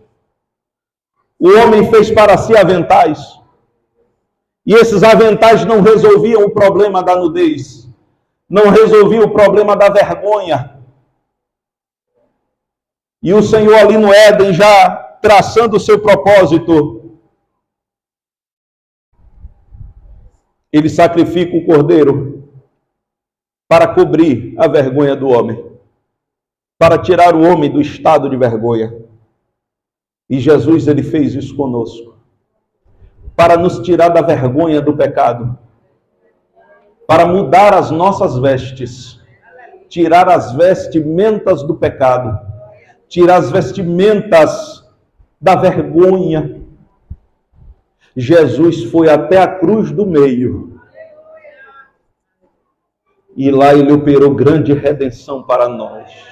O homem fez para si aventais, e esses aventais não resolviam o problema da nudez, não resolviam o problema da vergonha. E o Senhor ali no Éden, já traçando o seu propósito, Ele sacrifica o cordeiro para cobrir a vergonha do homem, para tirar o homem do estado de vergonha. E Jesus, Ele fez isso conosco, para nos tirar da vergonha do pecado, para mudar as nossas vestes, tirar as vestimentas do pecado, tirar as vestimentas da vergonha. Jesus foi até a cruz do meio, e lá Ele operou grande redenção para nós.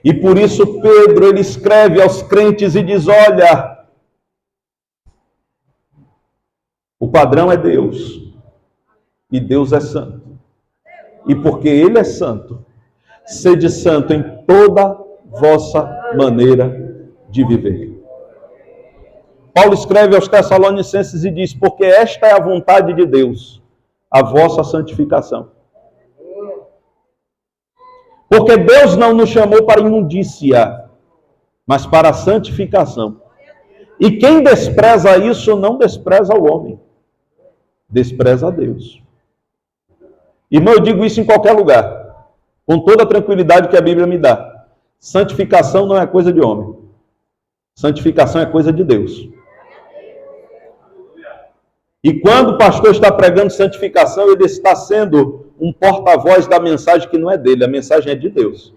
E por isso Pedro, ele escreve aos crentes e diz: olha, o padrão é Deus, e Deus é santo. E porque Ele é santo, sede santo em toda vossa maneira de viver. Paulo escreve aos Tessalonicenses e diz: porque esta é a vontade de Deus, a vossa santificação. Porque Deus não nos chamou para imundícia, mas para a santificação. E quem despreza isso não despreza o homem, despreza a Deus. Irmão, eu digo isso em qualquer lugar, com toda a tranquilidade que a Bíblia me dá. Santificação não é coisa de homem. Santificação é coisa de Deus. E quando o pastor está pregando santificação, ele está sendo um porta-voz da mensagem que não é dele, a mensagem é de Deus.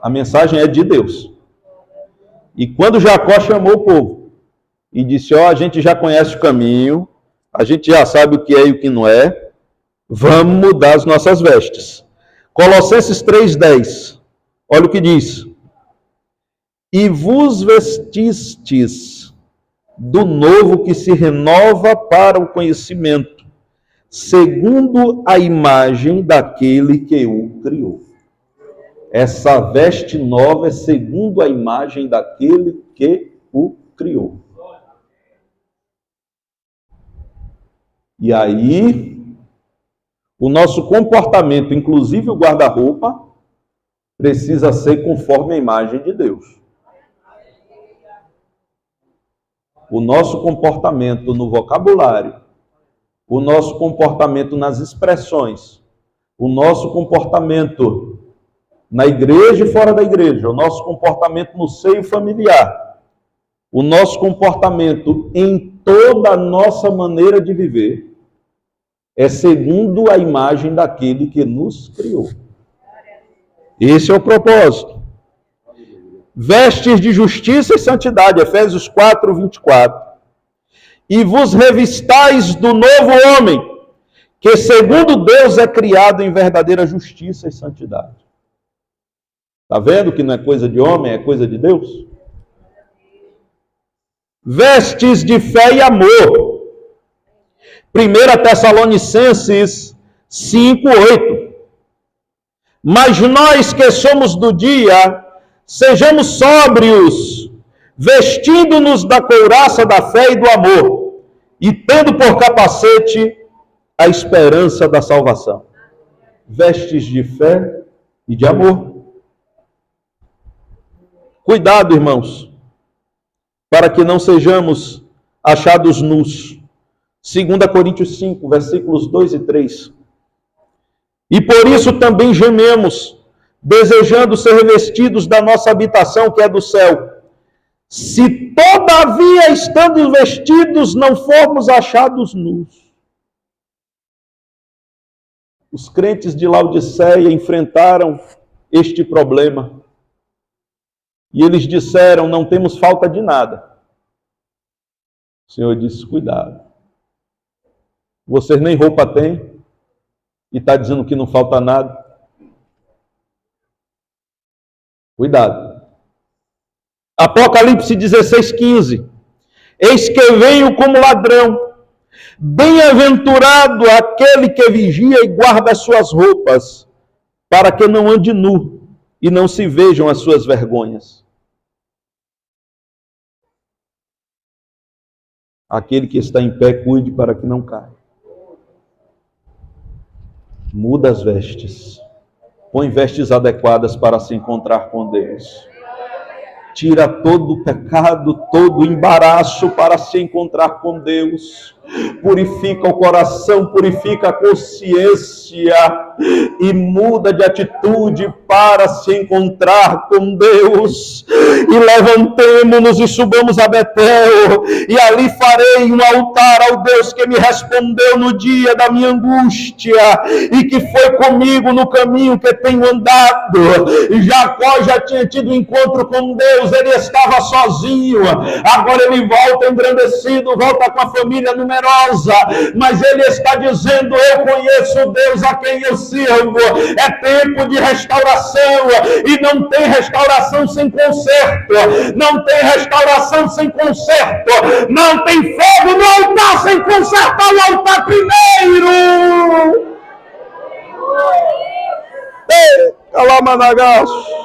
A mensagem é de Deus. E quando Jacó chamou o povo e disse, a gente já conhece o caminho, a gente já sabe o que é e o que não é, vamos mudar as nossas vestes. Colossenses 3,10, olha o que diz. E vos vestistes do novo que se renova para o conhecimento, segundo a imagem daquele que o criou. Essa veste nova é segundo a imagem daquele que o criou. E aí, o nosso comportamento, inclusive o guarda-roupa, precisa ser conforme a imagem de Deus. O nosso comportamento no vocabulário, o nosso comportamento nas expressões, o nosso comportamento na igreja e fora da igreja, o nosso comportamento no seio familiar, o nosso comportamento em toda a nossa maneira de viver, é segundo a imagem daquele que nos criou. Esse é o propósito. Vestes de justiça e santidade, Efésios 4, 24. E vos revistais do novo homem, que segundo Deus é criado em verdadeira justiça e santidade. Está vendo que não é coisa de homem, é coisa de Deus? Vestes de fé e amor. 1 Tessalonicenses 5, 8. Mas nós que somos do dia, sejamos sóbrios, vestindo-nos da couraça da fé e do amor, e tendo por capacete a esperança da salvação. Vestes de fé e de amor. Cuidado, irmãos, para que não sejamos achados nus. 2 Coríntios 5, versículos 2 e 3. E por isso também gememos, desejando ser revestidos da nossa habitação que é do céu. Se todavia, estando vestidos, não formos achados nus. Os crentes de Laodiceia enfrentaram este problema. E eles disseram, não temos falta de nada. O Senhor disse, cuidado. Vocês nem roupa têm e está dizendo que não falta nada. Cuidado. Apocalipse 16, 15. Eis que venho como ladrão. Bem-aventurado aquele que vigia e guarda as suas roupas, para que não ande nu e não se vejam as suas vergonhas. Aquele que está em pé, cuide para que não caia. Muda as vestes. Põe vestes adequadas para se encontrar com Deus. Tira todo o pecado, todo o embaraço para se encontrar com Deus. Purifica o coração, purifica a consciência e muda de atitude para se encontrar com Deus. E levantemo-nos e subamos a Betel, e ali farei um altar ao Deus que me respondeu no dia da minha angústia e que foi comigo no caminho que tenho andado. Jacó já tinha tido um encontro com Deus, ele estava sozinho, agora ele volta engrandecido, volta com a família numerosa, mas ele está dizendo, eu conheço o Deus a quem eu sirvo. É tempo de restauração, e não tem restauração sem conserto, não tem restauração sem conserto, não tem fogo no altar sem consertar o altar primeiro. Ei, Calamanagaço.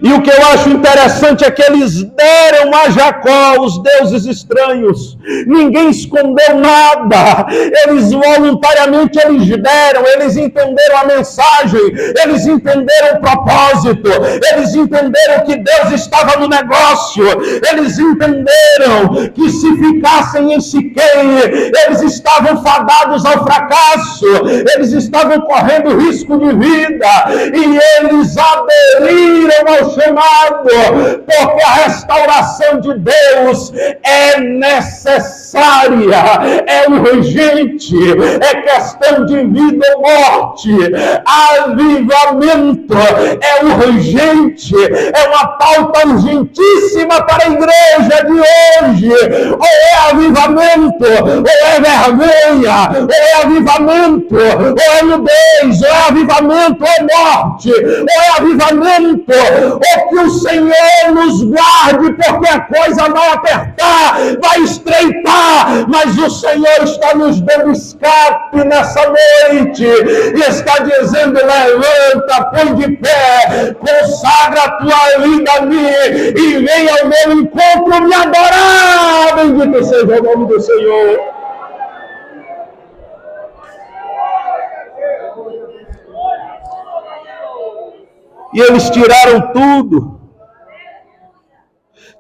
E o que eu acho interessante é que eles deram a Jacó os deuses estranhos. Ninguém escondeu nada. Eles voluntariamente deram. Eles entenderam a mensagem. Eles entenderam o propósito. Eles entenderam que Deus estava no negócio. Eles entenderam que se ficassem em Siquém, eles estavam fadados ao fracasso. Eles estavam correndo risco de vida. E eles aderiram ao seu chamado, porque a restauração de Deus é necessária, é urgente, é questão de vida ou morte. Avivamento é urgente, é uma pauta urgentíssima para a igreja de hoje. Ou é avivamento, ou é vergonha, ou é avivamento, ou é nudez, ou é avivamento, ou é morte, ou é avivamento, ou que o Senhor nos guarde, porque a coisa vai apertar, vai estreitar, mas o Senhor está nos dando escape nessa noite, e está dizendo: levanta, põe de pé, consagra a tua vida a mim, e venha ao meu encontro me adorar. Bendito seja o nome do Senhor. E eles tiraram tudo.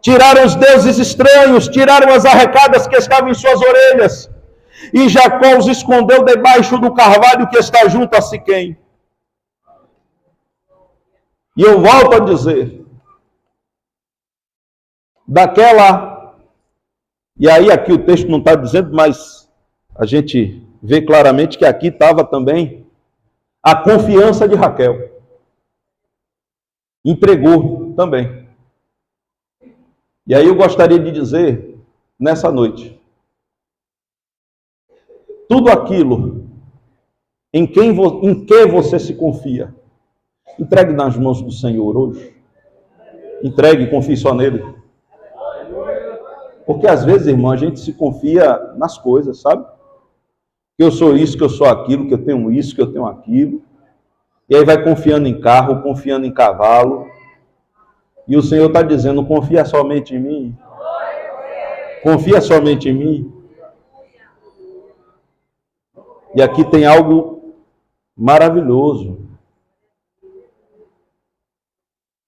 Tiraram os deuses estranhos, tiraram as arrecadas que estavam em suas orelhas. E Jacó os escondeu debaixo do carvalho que está junto a Siquém. E eu volto a dizer, e aí aqui o texto não está dizendo, mas a gente vê claramente que aqui estava também a confiança de Raquel. Entregou também. E aí eu gostaria de dizer, nessa noite, tudo aquilo em que você se confia, entregue nas mãos do Senhor hoje. Entregue, confie só nele. Porque às vezes, irmão, a gente se confia nas coisas, sabe? Que eu sou isso, que eu sou aquilo, que eu tenho isso, que eu tenho aquilo. E aí vai confiando em carro, confiando em cavalo. E o Senhor está dizendo: confia somente em mim. Confia somente em mim. E aqui tem algo maravilhoso.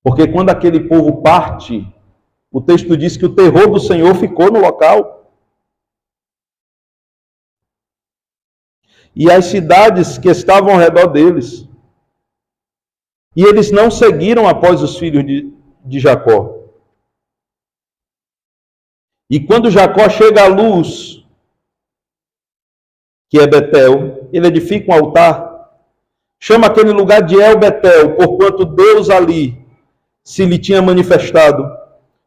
Porque quando aquele povo parte, o texto diz que o terror do Senhor ficou no local. E as cidades que estavam ao redor deles. E eles não seguiram após os filhos de Jacó. E quando Jacó chega à luz, que é Betel, ele edifica um altar, chama aquele lugar de El Betel, porquanto Deus ali se lhe tinha manifestado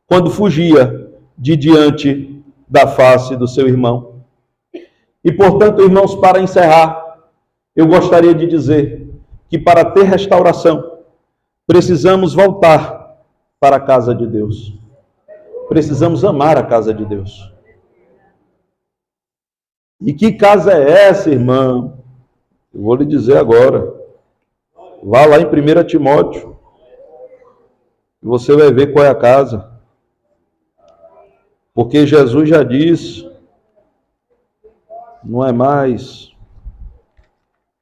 quando fugia de diante da face do seu irmão. E portanto, irmãos, para encerrar, eu gostaria de dizer que para ter restauração, precisamos voltar para a casa de Deus. Precisamos amar a casa de Deus. E que casa é essa, irmão? Eu vou lhe dizer agora. Vá lá em 1 Timóteo. E você vai ver qual é a casa. Porque Jesus já disse, não é mais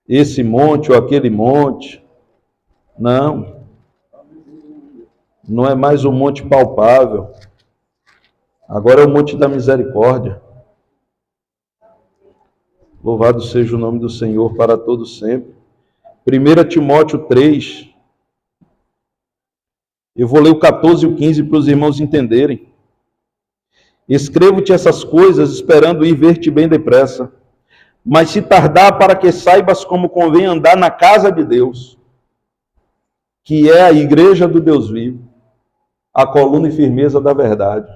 esse monte ou aquele monte. Não. Não é mais o monte palpável. Agora é o monte da misericórdia. Louvado seja o nome do Senhor para todo sempre. 1 Timóteo 3. Eu vou ler o 14 e o 15 para os irmãos entenderem. Escrevo-te essas coisas esperando ir ver-te bem depressa. Mas se tardar, para que saibas como convém andar na casa de Deus, que é a igreja do Deus vivo, a coluna e firmeza da verdade.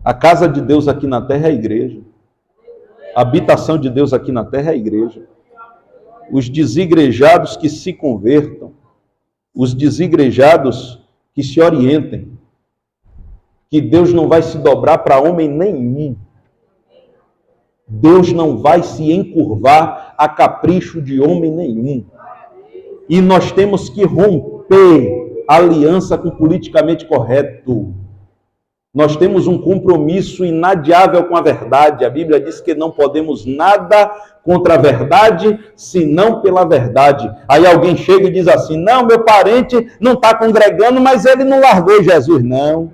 A casa de Deus aqui na terra é a igreja. A habitação de Deus aqui na terra é a igreja. Os desigrejados que se convertam, os desigrejados que se orientem, que Deus não vai se dobrar para homem nenhum. Deus não vai se encurvar a capricho de homem nenhum. E nós temos que romper a aliança com o politicamente correto. Nós temos um compromisso inadiável com a verdade. A Bíblia diz que não podemos nada contra a verdade, senão pela verdade. Aí alguém chega e diz assim: não, meu parente não está congregando, mas ele não largou Jesus. Não.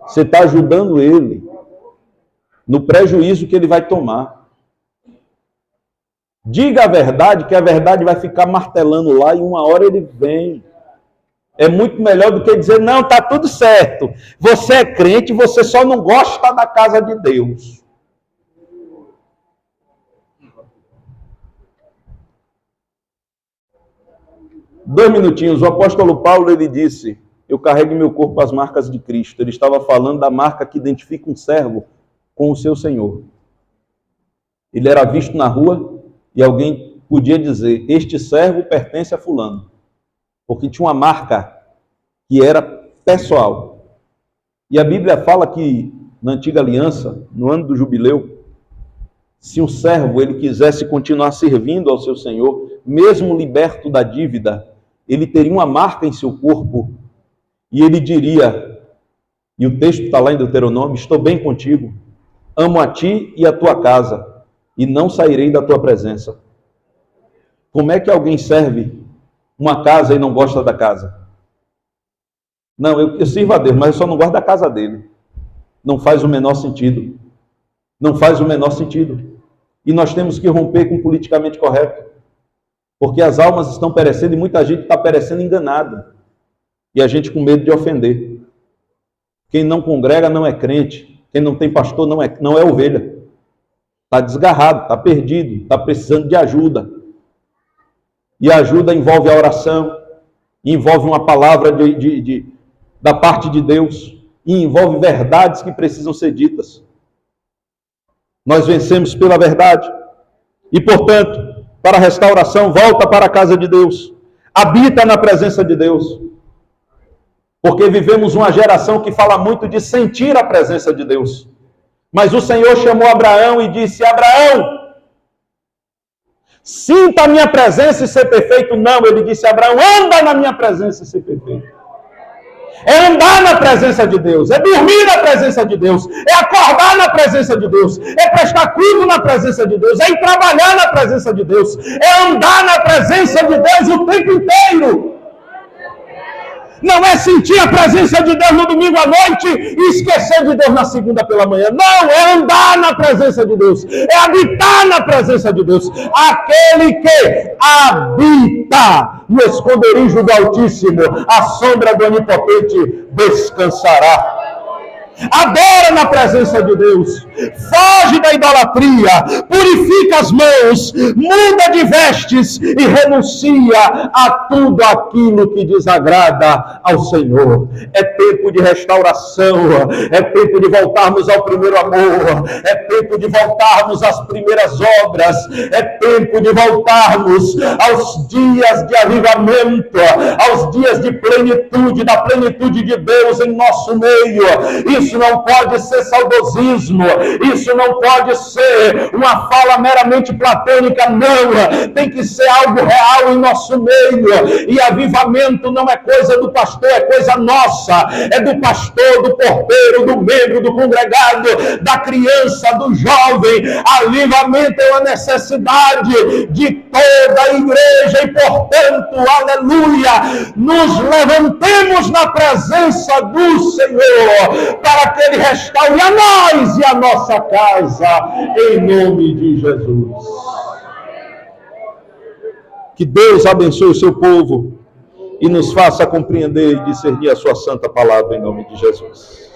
Você está ajudando ele no prejuízo que ele vai tomar. Diga a verdade, que a verdade vai ficar martelando lá e uma hora ele vem. É muito melhor do que dizer, não, está tudo certo. Você é crente, você só não gosta da casa de Deus. Dois minutinhos. O apóstolo Paulo, ele disse, eu carrego em meu corpo as marcas de Cristo. Ele estava falando da marca que identifica um servo com o seu Senhor. Ele era visto na rua e alguém podia dizer, este servo pertence a fulano. Porque tinha uma marca que era pessoal. E a Bíblia fala que, na antiga aliança, no ano do jubileu, se um servo ele quisesse continuar servindo ao seu Senhor, mesmo liberto da dívida, ele teria uma marca em seu corpo, e ele diria, e o texto está lá em Deuteronômio, estou bem contigo, amo a ti e a tua casa, e não sairei da tua presença. Como é que alguém serve uma casa e não gosta da casa? Não, eu sirvo a Deus, mas eu só não gosto da casa dele. Não faz o menor sentido. Não faz o menor sentido. E nós temos que romper com o politicamente correto. Porque as almas estão perecendo e muita gente está perecendo enganado. E a gente com medo de ofender. Quem não congrega não é crente. Quem não tem pastor não é ovelha. Está desgarrado, está perdido, está precisando de ajuda. E a ajuda envolve a oração, envolve uma palavra da parte de Deus, e envolve verdades que precisam ser ditas. Nós vencemos pela verdade. E, portanto, para a restauração, volta para a casa de Deus. Habita na presença de Deus. Porque vivemos uma geração que fala muito de sentir a presença de Deus. Mas o Senhor chamou Abraão e disse, Abraão, sinta a minha presença e ser perfeito. Não, ele disse, Abraão, anda na minha presença e ser perfeito. É andar na presença de Deus, é dormir na presença de Deus, é acordar na presença de Deus, é prestar culto na presença de Deus, é ir trabalhar na presença de Deus, é andar na presença de Deus o tempo inteiro. Não é sentir a presença de Deus no domingo à noite e esquecer de Deus na segunda pela manhã. Não, é andar na presença de Deus. É habitar na presença de Deus. Aquele que habita no esconderijo do Altíssimo, a sombra do Onipotente descansará. Adora na presença de Deus, foge da idolatria, purifica as mãos, muda de vestes e renuncia a tudo aquilo que desagrada ao Senhor. É tempo de restauração, é tempo de voltarmos ao primeiro amor, é tempo de voltarmos às primeiras obras, é tempo de voltarmos aos dias de avivamento, aos dias de plenitude, da plenitude de Deus em nosso meio. Isso não pode ser saudosismo, isso não pode ser uma fala meramente platônica, não, tem que ser algo real em nosso meio, e avivamento não é coisa do pastor, é coisa nossa, é do pastor, do porteiro, do membro, do congregado, da criança, do jovem. Avivamento é uma necessidade de toda a igreja, e portanto, aleluia, nos levantemos na presença do Senhor, para que Ele restaure a nós e a nossa casa, em nome de Jesus. Que Deus abençoe o seu povo e nos faça compreender e discernir a sua santa palavra, em nome de Jesus.